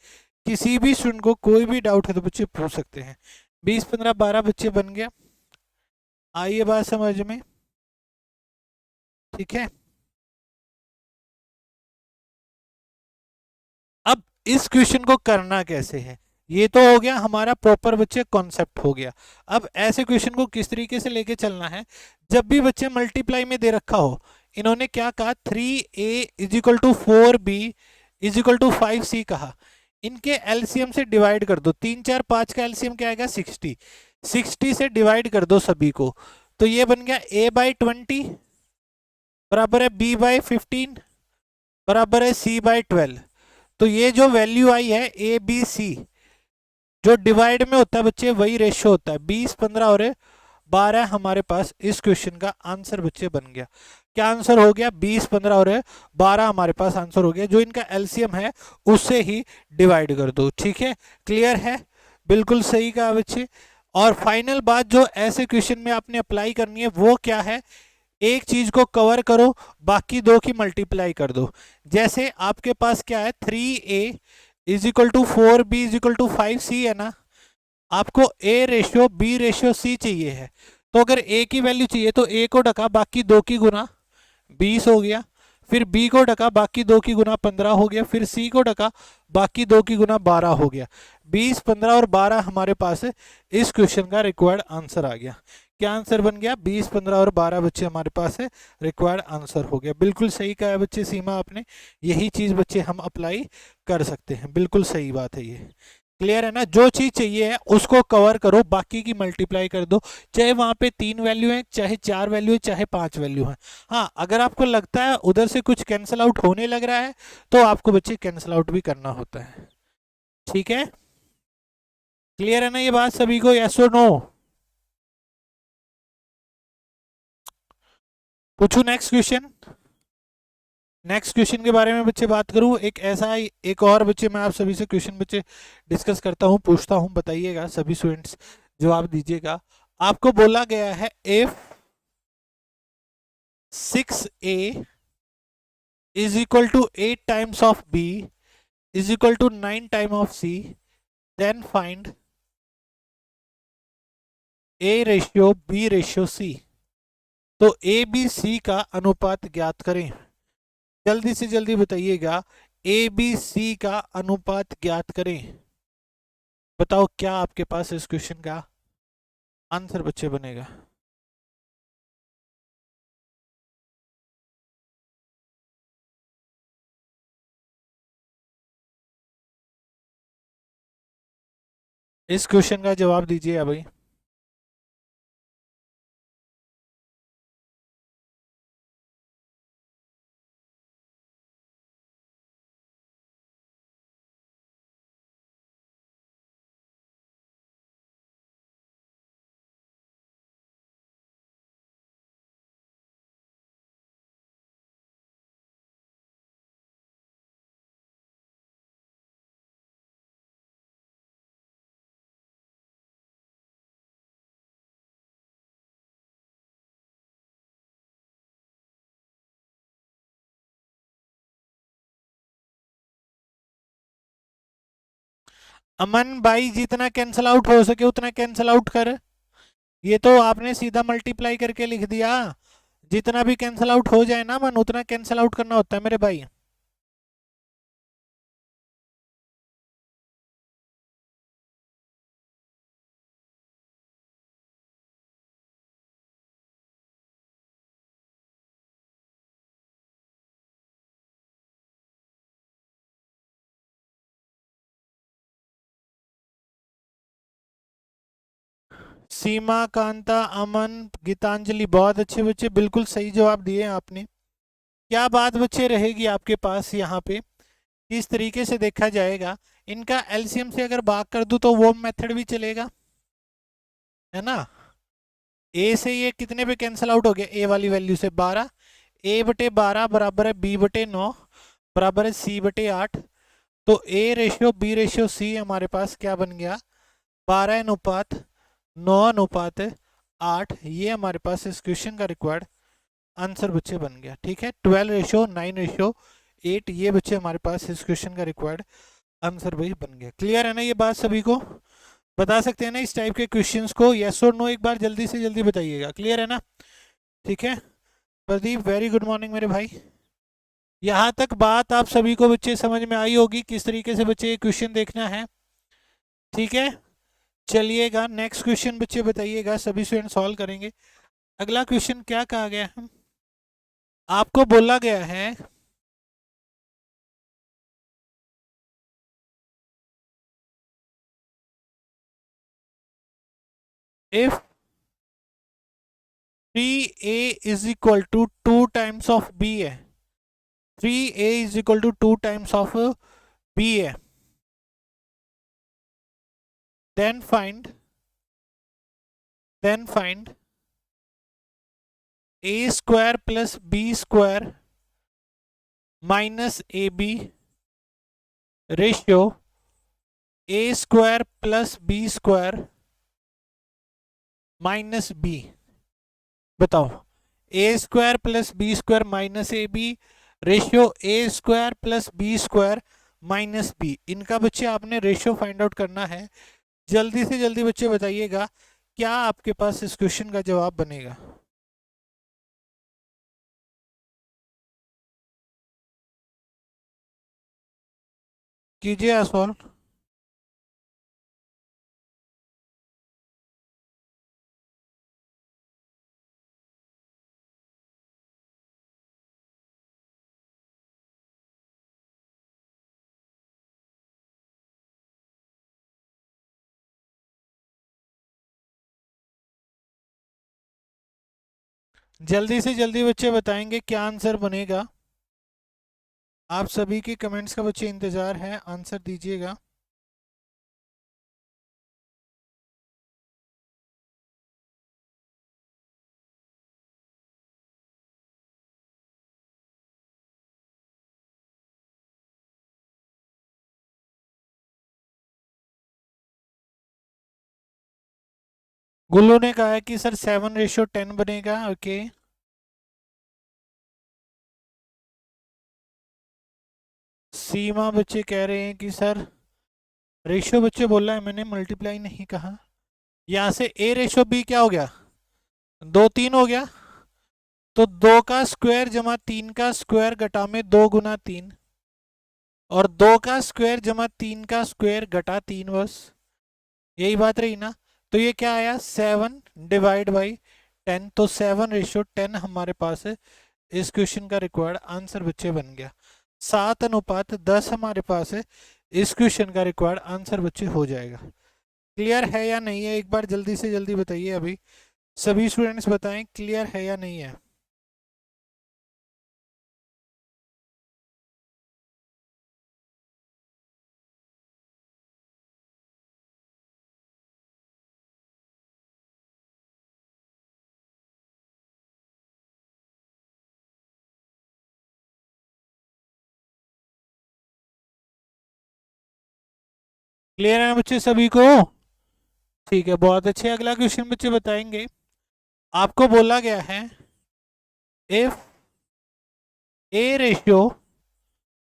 किसी भी स्टूडेंट को कोई भी डाउट है तो बच्चे पूछ सकते हैं। 20, 15, 12 बच्चे बन गया, आइए बात समझ में। ठीक है, अब इस क्वेश्चन को करना कैसे है, ये तो हो गया हमारा प्रॉपर बच्चे कॉन्सेप्ट हो गया। अब ऐसे क्वेश्चन को किस तरीके से लेके चलना है, जब भी बच्चे मल्टीप्लाई में दे रखा हो, इन्होंने क्या कहा, 3a = 4b = 5c कहा, इनके एलसीएम से डिवाइड कर दो, 3, 4, 5 का एलसीएम क्या आएगा, 60, 60 से डिवाइड कर दो सभी को, तो ये बन गया a/20 बराबर है b/15 बराबर है c/12। तो ये जो वैल्यू आई है ए बी सी, जो डिवाइड में होता है बच्चे वही रेशियो होता है, 20, 15 और 12 हमारे पास इस क्वेश्चन का आंसर बच्चे बन गया। क्या आंसर हो गया, 20, 15 और 12 हमारे पास आंसर हो गया, जो इनका एलसीएम है उससे ही डिवाइड कर दो। ठीक है, क्लियर है, बिल्कुल सही कहा बच्चे। और फाइनल बात जो ऐसे क्वेश्चन में आपने अप्लाई करनी है वो क्या है, एक चीज को कवर करो, बाकी दो की मल्टीप्लाई कर दो। जैसे आपके पास क्या है, 3a = 4b = 5c है ना, आपको a/b/c चाहिए है, तो अगर a की वैल्यू चाहिए तो a को ढका बाकी दो की गुना 20 हो गया, फिर b को ढका बाकी दो की गुना 15 हो गया, फिर c को ढका बाकी दो की गुना 12 हो गया। 20, 15 और 12 हमारे पास इस क्वेश्चन का रिक्वायर्ड आंसर आ गया। क्या आंसर बन गया, 20, 15 और 12 बच्चे हमारे पास रिक्वायर्ड आंसर हो गया। बिल्कुल सही कहा है बच्चे सीमा आपने, यही चीज बच्चे हम अप्लाई कर सकते हैं, बिल्कुल सही बात है ये। क्लियर है ना, जो चीज चाहिए है उसको कवर करो, बाकी की मल्टीप्लाई कर दो, चाहे वहां पे 3 वैल्यू है, चाहे 4 वैल्यू है, चाहे 5 वैल्यू है। हाँ, अगर आपको लगता है उधर से कुछ कैंसिल आउट होने लग रहा है तो आपको बच्चे कैंसिल आउट भी करना होता है। ठीक है, क्लियर है ना ये बात सभी को, यस और नो। पूछू नेक्स्ट क्वेश्चन, नेक्स्ट क्वेश्चन के बारे में बच्चे बात करूं, एक ऐसा एक और बच्चे मैं आप सभी से क्वेश्चन बच्चे डिस्कस करता हूं, पूछता हूं, बताइएगा सभी स्टूडेंट्स जवाब दीजिएगा। आपको बोला गया है if 6a = 8 times of b = 9 times of c, then find a/b/c। तो ए बी सी का अनुपात ज्ञात करें। जल्दी से जल्दी बताइएगा, ए बी सी का अनुपात ज्ञात करें। बताओ क्या आपके पास इस क्वेश्चन का आंसर बच्चे बनेगा। इस क्वेश्चन का जवाब दीजिए भाई। अमन भाई, जितना कैंसल आउट हो सके उतना कैंसल आउट कर। ये तो आपने सीधा मल्टीप्लाई करके लिख दिया। जितना भी कैंसल आउट हो जाए ना मन, उतना कैंसल आउट करना होता है मेरे भाई। सीमा, कांता, अमन, गीतांजलि, बहुत अच्छे बच्चे, बिल्कुल सही जवाब दिए आपने। क्या बात बच्चे रहेगी आपके पास यहाँ पे, किस तरीके से देखा जाएगा। इनका एलसीएम से अगर भाग कर दूं तो वो मेथड भी चलेगा, है ना। ए से ये कितने पे कैंसिल आउट हो गया, ए वाली वैल्यू से 12। ए बटे 12 बराबर है बी बटे 9 बराबर है सी बटे 8। तो A ratio B ratio C हमारे पास क्या बन गया, 12 अनुपात 9 अनुपात 8। ये हमारे पास इस क्वेश्चन का रिक्वायर्ड आंसर बच्चे बन गया। ठीक है, 12:9:8 ये बच्चे हमारे पास इस क्वेश्चन का रिक्वायर्ड आंसर वही बन गया। क्लियर है ना ये बात सभी को। बता सकते हैं ना इस टाइप के क्वेश्चंस को, यस और नो एक बार जल्दी से जल्दी बताइएगा। क्लियर है ना। ठीक है प्रदीप, वेरी गुड मॉर्निंग मेरे भाई। यहाँ तक बात आप सभी को बच्चे समझ में आई होगी किस तरीके से बच्चे ये क्वेश्चन देखना है। ठीक है, चलिएगा नेक्स्ट क्वेश्चन बच्चे बताइएगा, सभी स्टूडेंट सॉल्व करेंगे। अगला क्वेश्चन क्या कहा गया है, आपको बोला गया है if 3a is equal to 2 times of b है, 3a is equal to 2 times of b है, then find a square plus b square minus ab रेशियो a square plus b square minus b। बताओ, a square plus B square minus A B ratio a square plus B square minus B, इनका बच्चे आपने ratio find out करना है। जल्दी से जल्दी बच्चे बताइएगा क्या आपके पास इस क्वेश्चन का जवाब बनेगा। कीजिए सॉल्व। जल्दी से जल्दी बच्चे बताएंगे क्या आंसर बनेगा। आप सभी के कमेंट्स का बच्चे इंतजार है, आंसर दीजिएगा। गुल्लू ने कहा है कि सर 7:10 बनेगा। ओके, सीमा बच्चे कह रहे हैं कि सर रेशियो बच्चे बोला है, मैंने मल्टीप्लाई नहीं कहा। यहाँ से ए रेशियो बी क्या हो गया, 2:3 हो गया। तो 2 का स्क्वायर जमा 3 का स्क्वायर घटा में 2 गुना 3, और 2 का स्क्वायर जमा 3 का स्क्वायर घटा 3, बस यही बात रही ना। तो ये क्या आया 7 डिवाइड बाई 10, तो 7:10 हमारे पास है। इस क्वेश्चन का रिक्वायर्ड आंसर बच्चे बन गया। 7:10 हमारे पास है। इस क्वेश्चन का रिक्वायर्ड आंसर बच्चे हो जाएगा। क्लियर है या नहीं है, एक बार जल्दी से जल्दी बताइए। अभी सभी स्टूडेंट्स बताएं क्लियर है या नहीं है। क्लियर है बच्चे सभी को? ठीक है, बहुत अच्छे। अगला क्वेश्चन बच्चे बताएंगे। आपको बोला गया है इफ A ratio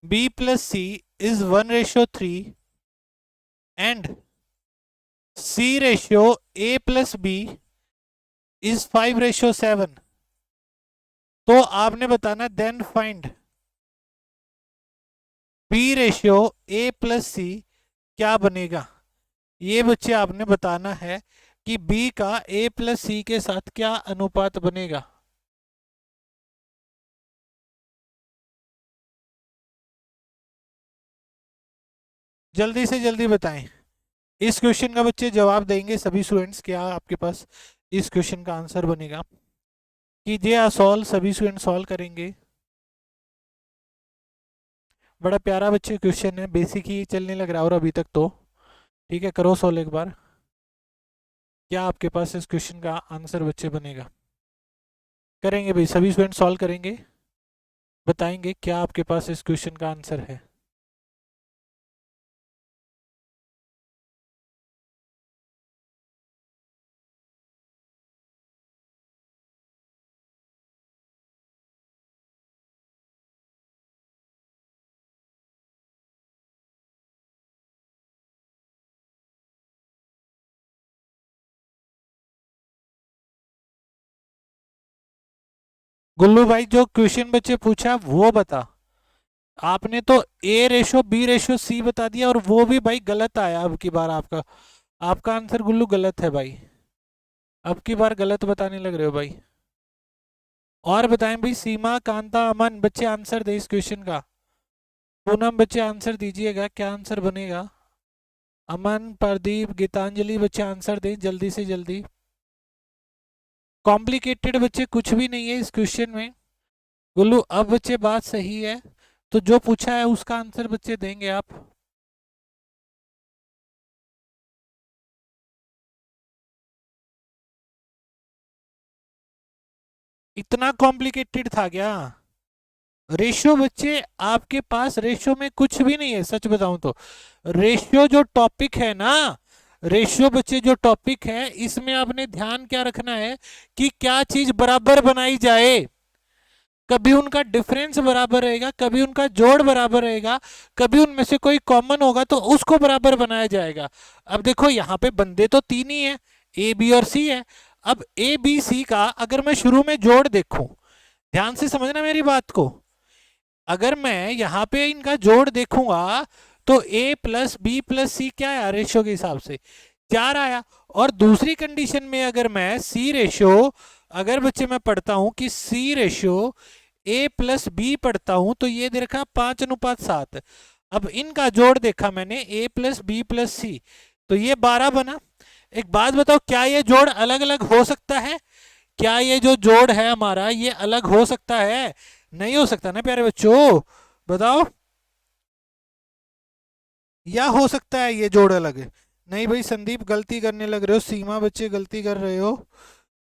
B plus C is 1:3 and C ratio A plus B is 5:7, तो आपने बताना then find B ratio A plus C क्या बनेगा। ये बच्चे आपने बताना है कि B का A plus C के साथ क्या अनुपात बनेगा। जल्दी से जल्दी बताएं। इस क्वेश्चन का बच्चे जवाब देंगे सभी स्टूडेंट्स। क्या आपके पास इस क्वेश्चन का आंसर बनेगा? कीजिए सॉल्व, सभी स्टूडेंट सॉल्व करेंगे। बड़ा प्यारा बच्चे क्वेश्चन है, बेसिक ही चलने लग रहा है और अभी तक तो। ठीक है, करो सॉल्व एक बार। क्या आपके पास इस क्वेश्चन का आंसर बच्चे बनेगा? करेंगे भाई, सभी स्टूडेंट सॉल्व करेंगे, बताएंगे क्या आपके पास इस क्वेश्चन का आंसर है। गुल्लू भाई जो क्वेश्चन बच्चे पूछा वो बता। आपने तो A ratio B ratio C बता दिया और वो भी भाई गलत आया। अब की बार आपका आपका आंसर गुल्लू गलत है भाई। अब की बार गलत बताने लग रहे हो भाई। और बताएं भाई, सीमा, कांता, अमन बच्चे आंसर दे इस क्वेश्चन का। पूनम बच्चे आंसर दीजिएगा, क्या आंसर बनेगा। अमन, प्रदीप, गीतांजलि बच्चे आंसर दें जल्दी से जल्दी। कॉम्प्लिकेटेड बच्चे कुछ भी नहीं है इस क्वेश्चन में। गुल्लू अब बच्चे बात सही है, तो जो पूछा है उसका आंसर बच्चे देंगे आप। इतना कॉम्प्लिकेटेड था क्या? रेशियो बच्चे आपके पास रेशियो में कुछ भी नहीं है, सच बताऊं तो। रेशियो जो टॉपिक है ना, रेशियो बच्चे जो टॉपिक है, इसमें आपने ध्यान क्या रखना है कि क्या चीज बराबर बनाई जाए। कभी उनका डिफरेंस बराबर रहेगा, कभी उनका जोड़ बराबर रहेगा, कभी उनमें से कोई कॉमन होगा तो उसको बराबर बनाया जाएगा। अब देखो यहाँ पे बंदे तो तीन ही है, ए बी और सी है। अब ए बी सी का अगर मैं शुरू में जोड़ देखूं, ध्यान से समझना मेरी बात को, अगर मैं यहाँ पे इनका जोड़ देखूंगा तो a प्लस बी प्लस सी क्या है रेशियो के हिसाब से 4 आया। और दूसरी कंडीशन में अगर मैं सी रेशियो, अगर बच्चे मैं पढ़ता हूं कि सी रेशियो a प्लस बी पढ़ता हूं तो ये दे रखा 5:7। अब इनका जोड़ देखा मैंने a प्लस बी प्लस सी, तो ये 12 बना। एक बात बताओ, क्या ये जोड़ अलग अलग हो सकता है? क्या ये जो जोड़ है हमारा ये अलग हो सकता है? नहीं हो सकता ना प्यारे बच्चों, बताओ। या हो सकता है ये जोड़ अलग है? नहीं भाई, संदीप गलती करने लग रहे हो, सीमा बच्चे गलती कर रहे हो।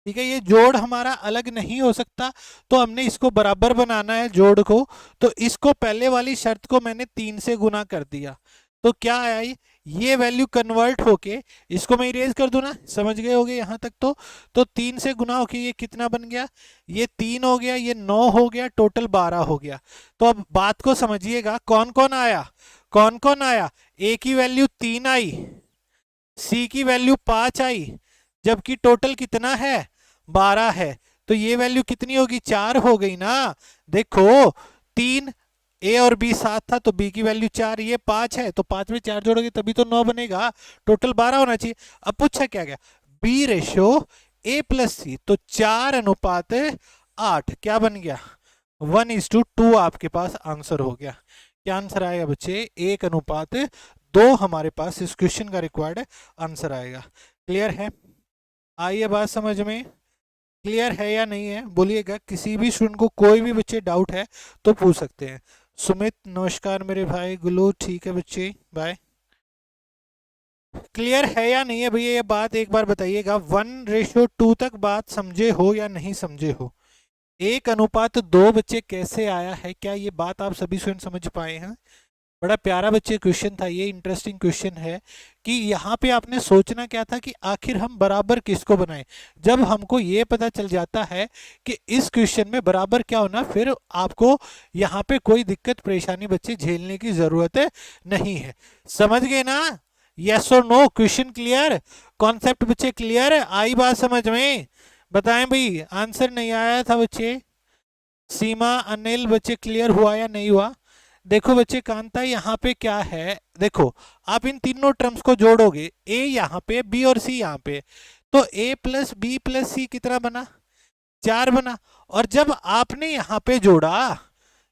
ठीक है, ये जोड़ हमारा अलग नहीं हो सकता, तो हमने इसको बराबर बनाना है जोड़ को। तो इसको पहले वाली शर्त को मैंने 3 से गुना कर दिया, तो क्या आया, ये वैल्यू कन्वर्ट होके, इसको मैं इरेज कर दूं ना, समझ गए होगे यहाँ तक तो 3 से गुना होके ये कितना बन गया, ये 3 हो गया, ये 9 हो गया, टोटल 12 हो गया। तो अब बात को समझिएगा, कौन कौन आया, कौन कौन आया। ए की वैल्यू 3 आई, सी की वैल्यू 5 आई, जबकि टोटल कितना है 12 है। तो ये वैल्यू कितनी होगी, 4 हो गई ना। देखो 3 ए और बी 7 था तो बी की वैल्यू 4, ये 5 है तो 5 में 4 जोड़ोगे तभी तो 9 बनेगा, टोटल 12 होना चाहिए। अब पूछा क्या गया, बी रेशो ए प्लस सी, तो 4:8 क्या बन गया, 1:2 आपके पास आंसर हो गया। क्या आंसर आएगा बच्चे, 1:2 हमारे पास इस क्वेश्चन का रिक्वायर्ड आंसर आएगा। क्लियर है, आइए बात समझ में, क्लियर है या नहीं है बोलिएगा। किसी भी स्टूडेंट को कोई भी बच्चे डाउट है तो पूछ सकते हैं। सुमित नमस्कार मेरे भाई, गुलू ठीक है बच्चे, बाय। क्लियर है या नहीं है भैया, ये बात एक बार बताइएगा, 1:2 तक बात समझे हो या नहीं समझे हो। 1:2 बच्चे कैसे आया है, क्या ये बात आप सभी स्टूडेंट समझ पाए हैं। बड़ा प्यारा बच्चे क्वेश्चन था ये, इंटरेस्टिंग क्वेश्चन है कि यहाँ पे आपने सोचना क्या था कि आखिर हम बराबर किसको बनाएं। जब हमको ये पता चल जाता है कि इस क्वेश्चन में बराबर क्या होना, फिर आपको यहाँ पे कोई दिक्कत परेशानी बच्चे झेलने की जरूरत नहीं है। समझ गए ना, यस और नो, क्वेश्चन क्लियर, कॉन्सेप्ट बच्चे क्लियर, आई बात समझ में, बताएं भाई। आंसर नहीं आया था बच्चे, सीमा अनिल बच्चे क्लियर हुआ या नहीं हुआ। देखो बच्चे कांता यहाँ पे क्या है, देखो आप इन तीनों टर्म्स को जोड़ोगे, ए यहाँ पे बी और सी यहाँ पे, तो ए प्लस बी प्लस सी कितना बना, 4 बना। और जब आपने यहाँ पे जोड़ा,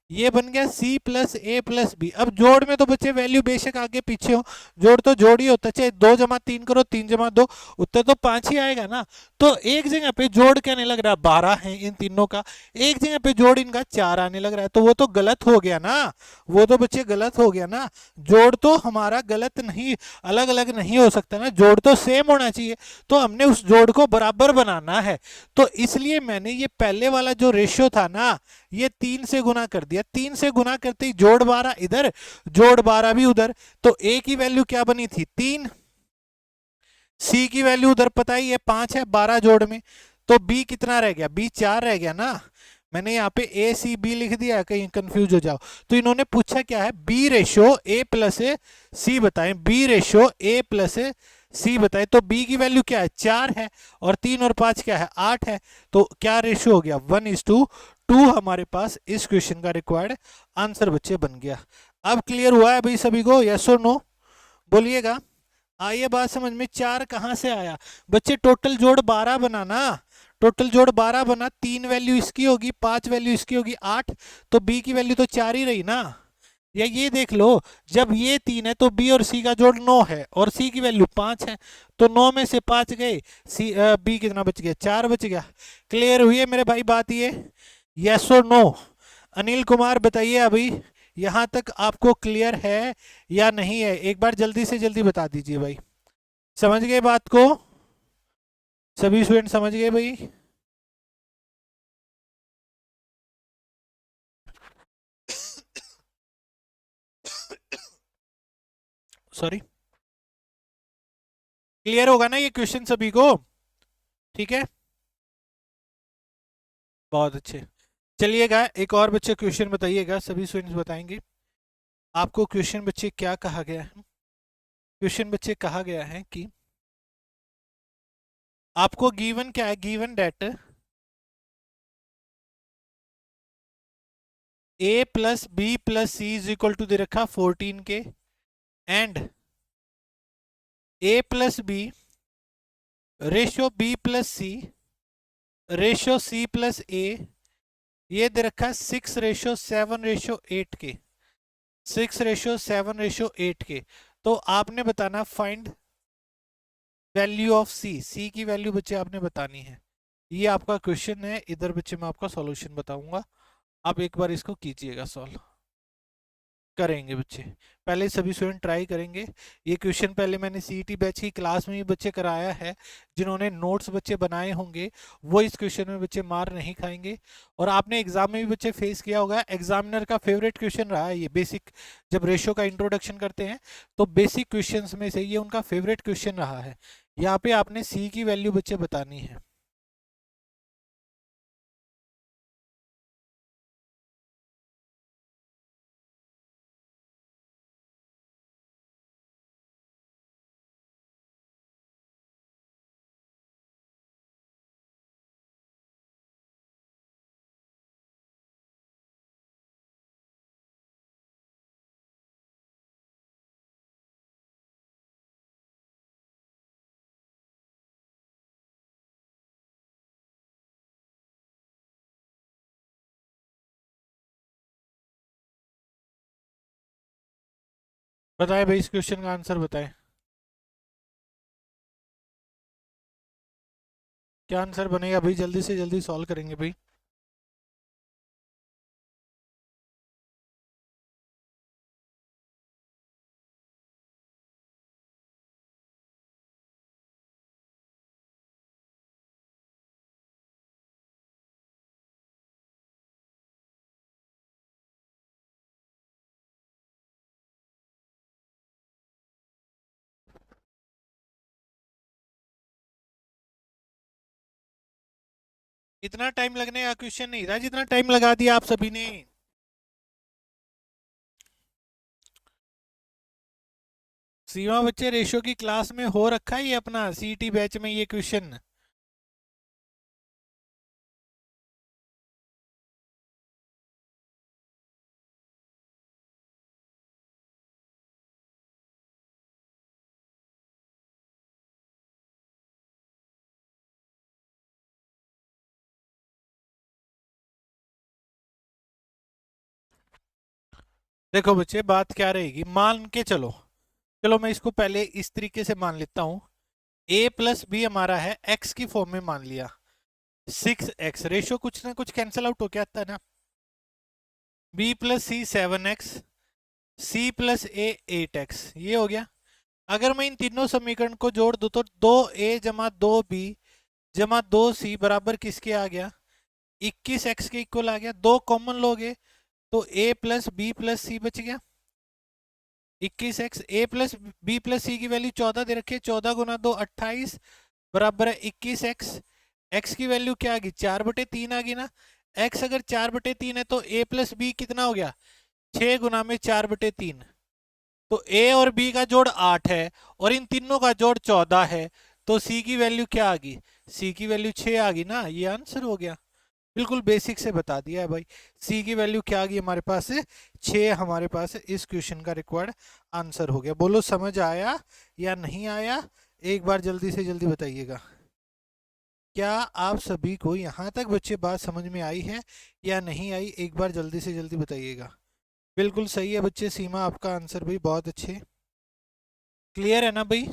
ये बन गया सी प्लस ए प्लस बी। अब जोड़ में तो बच्चे वैल्यू बेशक आगे पीछे हो, जोड़ तो जोड़ ही होता, चाहे 2 जमा 3 करो, 3 जमा 2, उत्तर तो 5 ही आएगा ना। तो एक जगह पे जोड़ क्या नहीं लग रहा, 12 है इन तीनों का, एक जगह पे जोड़ इनका 4 आने लग रहा है, तो वो तो गलत हो गया ना, वो तो बच्चे गलत हो गया ना। जोड़ तो हमारा गलत नहीं, अलग अलग नहीं हो सकता ना, जोड़ तो सेम होना चाहिए, तो हमने उस जोड़ को बराबर बनाना है। तो इसलिए मैंने ये पहले वाला जो रेशियो था ना, ये 3 से गुना कर दिया, 3 से गुना करते ही जोड़ 12 इधर, जोड़ 12 भी उधर, तो ए की वैल्यू क्या बनी थी 3, सी की वैल्यू उधर पता ही है 5 है 12 जोड़ में, तो बी कितना रह गया, बी 4 रह गया ना। मैंने यहाँ पे ए सी बी लिख दिया, कहीं कंफ्यूज हो जाओ। तो इन्होंने पूछा क्या है, बी रेशो ए प्लस सी बताएं, बी रेशो ए प्लस सी बताएं, तो बी की वैल्यू क्या है 4 है, और 3 और 5 क्या है 8 है, तो क्या रेशो हो गया 1:2 हमारे पास इस क्वेश्चन का रिक्वायर्ड आंसर बच्चे बन गया। अब क्लियर हुआ है भाई सभी को, यस और नो बोलिएगा। आइए बात समझ में, 4 कहां से आया बच्चे, टोटल जोड़ 12 बना ना, टोटल जोड़ 12 बना, 3 वैल्यू इसकी होगी, 5 वैल्यू इसकी होगी, 8, तो बी की वैल्यू तो 4 ही रही ना। या ये देख लो, जब ये 3 है तो बी और सी का जोड़ 9 है, और सी की वैल्यू 5 है, तो 9 में से 5 गए, सी बी कितना बच गया, 4 बच गया। क्लियर हुई है मेरे भाई बात ये, यस और नो। अनिल कुमार बताइए अभी यहां तक आपको क्लियर है या नहीं है, एक बार जल्दी से जल्दी बता दीजिए भाई। समझ गए बात को, सभी स्टूडेंट समझ गए भाई। सॉरी, क्लियर होगा ना ये क्वेश्चन सभी को, ठीक है, बहुत अच्छे। चलिएगा एक और बच्चे क्वेश्चन बताइएगा, सभी स्टूडेंट्स बताएंगे। आपको क्वेश्चन बच्चे क्या कहा गया है, क्वेश्चन बच्चे कहा गया है कि आपको गिवन क्या है, given that A plus B plus C is equal to दे रखा 14 के, and A plus B ratio B plus C ratio C plus A, ये दे रखा है 6:7:8 के, 6:7:8 के। तो आपने बताना फाइंड वैल्यू ऑफ सी, सी की वैल्यू बच्चे आपने बतानी है। ये आपका क्वेश्चन है, इधर बच्चे मैं आपका सॉल्यूशन बताऊंगा, आप एक बार इसको कीजिएगा सॉल्व, करेंगे बच्चे, पहले सभी स्टूडेंट ट्राई करेंगे। ये क्वेश्चन पहले मैंने सीईटी बैच की क्लास में भी बच्चे कराया है, जिन्होंने नोट्स बच्चे बनाए होंगे वो इस क्वेश्चन में बच्चे मार नहीं खाएंगे, और आपने एग्जाम में भी बच्चे फेस किया होगा, एग्जामिनर का फेवरेट क्वेश्चन रहा है ये बेसिक, जब रेशो का इंट्रोडक्शन करते हैं तो बेसिक क्वेश्चन में से ये उनका फेवरेट क्वेश्चन रहा है। यहाँ पे आपने सी की वैल्यू बच्चे बतानी है। बताएं भाई, इस क्वेश्चन का आंसर बताएं। क्या आंसर बनेगा भाई? जल्दी से जल्दी सॉल्व करेंगे भाई। इतना टाइम लगने का क्वेश्चन नहीं था जितना टाइम लगा दिया आप सभी ने। सीमा बच्चे, रेशियो की क्लास में हो रखा है ये अपना सीईटी बैच में ये क्वेश्चन। देखो बच्चे, बात क्या रहेगी, मान के चलो, चलो मैं इसको पहले इस तरीके से मान लेता हूं। a प्लस बी हमारा है x की फॉर्म में मान लिया। 6x रेशियो कुछ ना कुछ कैंसिल आउट हो के आता है ना। b प्लस सी 7x, c प्लस ए 8x, ये हो गया। अगर मैं इन तीनों समीकरण को जोड़ दूं तो 2a जमा 2b जमा 2c बराबर किसके आ गया? 21x के इक्वल आ गया। दो कॉमन लोगे तो a plus B plus C बच गया 21x। a plus B plus C की वैल्यू 14 दे रखी है, 14 गुना 2 28 बराबर है 21x। x की वैल्यू क्या आ गई? 4/3 आ गई ना। x अगर 4/3 है तो a प्लस बी कितना हो गया? 6 गुना में 4/3। तो a और b का जोड़ 8 है और इन तीनों का जोड़ 14 है। तो c की वैल्यू क्या आ गई? c की वैल्यू 6 आ गई ना। ये आंसर हो गया। बिल्कुल बेसिक से बता दिया है भाई। सी की वैल्यू क्या आ गई हमारे पास है? 6 हमारे पास है। इस क्वेश्चन का रिक्वायर्ड आंसर हो गया। बोलो समझ आया या नहीं आया? एक बार जल्दी से जल्दी बताइएगा। क्या आप सभी को यहाँ तक बच्चे बात समझ में आई है या नहीं आई? एक बार जल्दी से जल्दी बताइएगा। बिल्कुल सही है बच्चे, सीमा आपका आंसर भाई बहुत अच्छे। क्लियर है ना भाई?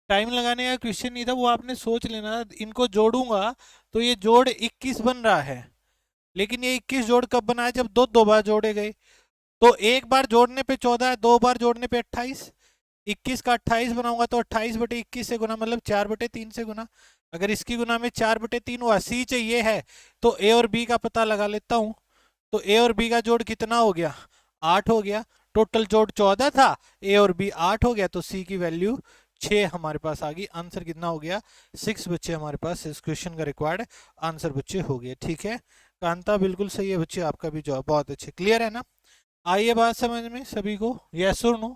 टाइम लगाने का क्वेश्चन नहीं था वो, आपने सोच लेना इनको जोड़ूंगा तो ये जोड़ 21 बन रहा है। लेकिन ये 21 जोड़ कब बना है? जब दो दो बार जोड़े गए। तो एक बार जोड़ने पे 14 है, दो बार जोड़ने पे 28। 21 का 28 बनाऊंगा तो 28/21 से गुना, मतलब 4/3 से गुना। अगर इसकी गुना में 4/3 हुआ, सी चाहिए है तो ए और बी का पता लगा लेता हूं। तो ए और बी का जोड़ कितना हो गया? 8 हो गया। टोटल जोड़ 14 था, ए और बी 8 हो गया, तो सी की वैल्यू 6 हमारे पास आ गई। आंसर कितना हो गया? 6 बच्चे हमारे पास इस क्वेश्चन का रिक्वायर्ड आंसर बच्चे हो गए। ठीक है, कांता बिल्कुल सही है बच्चे, आपका भी जवाब बहुत अच्छे। क्लियर है ना? आइए बात समझ में सभी को, यस और नो?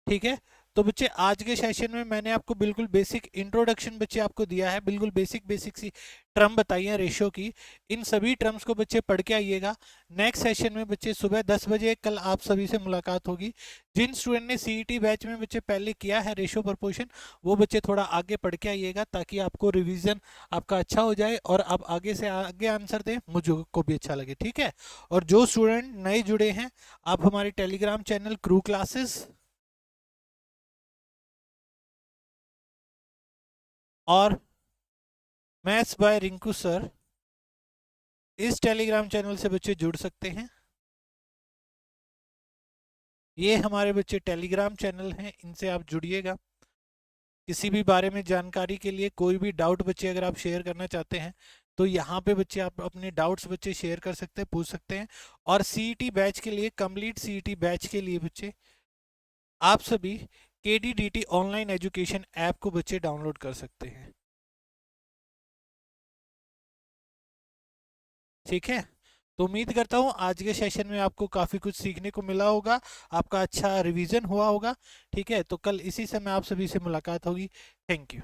ठीक है। तो बच्चे आज के सेशन में मैंने आपको बिल्कुल बेसिक इंट्रोडक्शन बच्चे आपको दिया है, बिल्कुल बेसिक बेसिक सी टर्म बताई है रेशियो की। इन सभी टर्म्स को बच्चे पढ़ के आइएगा। नेक्स्ट सेशन में बच्चे सुबह 10 बजे कल आप सभी से मुलाकात होगी। जिन स्टूडेंट ने सीईटी बैच में बच्चे पहले किया है रेशियो प्रपोर्शन, वो बच्चे थोड़ा आगे पढ़ के आइएगा ताकि आपको रिविजन आपका अच्छा हो जाए और आप आगे से आगे आंसर दें, मुझको भी अच्छा लगे। ठीक है। और जो स्टूडेंट नए जुड़े हैं, आप हमारे टेलीग्राम चैनल क्रू क्लासेस और मैथ्स बाय रिंकू सर, इस टेलीग्राम चैनल से बच्चे जुड़ सकते हैं। ये हमारे बच्चे टेलीग्राम चैनल हैं, इनसे आप जुड़िएगा। किसी भी बारे में जानकारी के लिए कोई भी डाउट बच्चे अगर आप शेयर करना चाहते हैं तो यहाँ पे बच्चे आप अपने डाउट्स बच्चे शेयर कर सकते हैं, पूछ सकते हैं। और सीईटी बैच के लिए, कंप्लीट सीईटी बैच के लिए बच्चे आप सभी केडीडीटी ऑनलाइन एजुकेशन ऐप को बच्चे डाउनलोड कर सकते हैं। ठीक है। तो उम्मीद करता हूँ आज के सेशन में आपको काफ़ी कुछ सीखने को मिला होगा, आपका अच्छा रिवीजन हुआ होगा। ठीक है, तो कल इसी समय आप सभी से मुलाकात होगी। Thank you.